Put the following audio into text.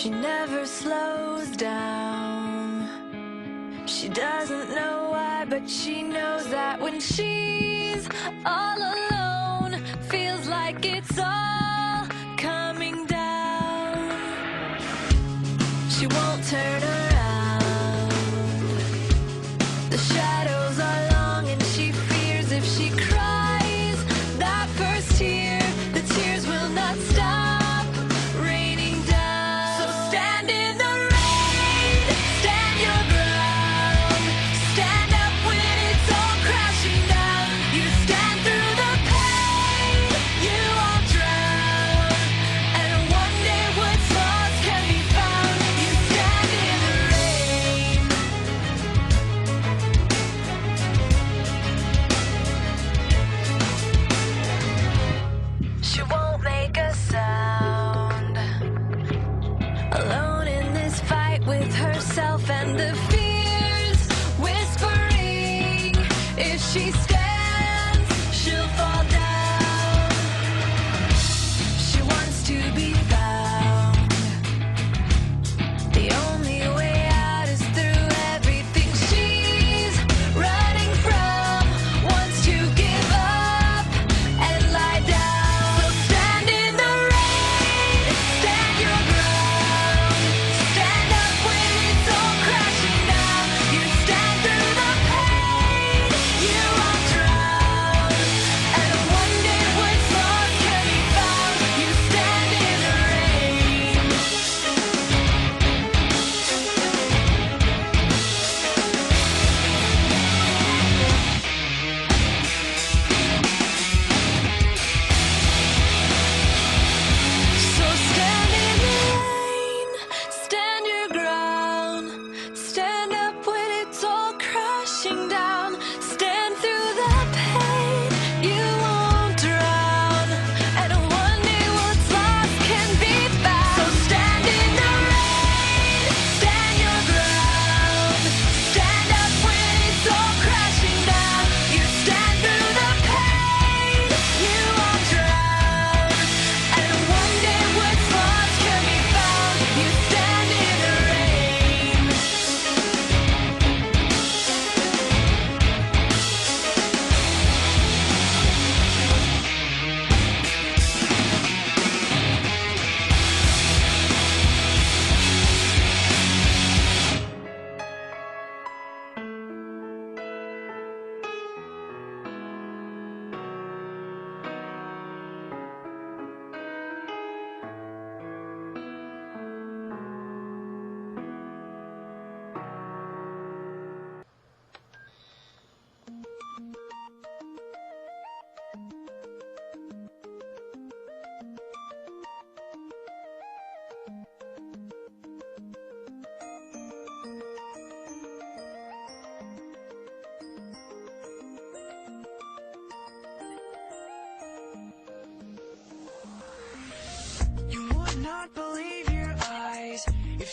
She never slows down. She doesn't know why, but she knows that when she's all alone, feels like it's all coming down. She won't turn around. The shadows are long and she fears if she cries that first tear, the tears will not stop raining down. So stand in the rain, stand your ground, stand up when it's all crashing down. You stand through the pain, you won't drown, and one day what's lost can be found. You stand in the rain. She won't make a sound, alone in this fight with herself and the fears whispering if she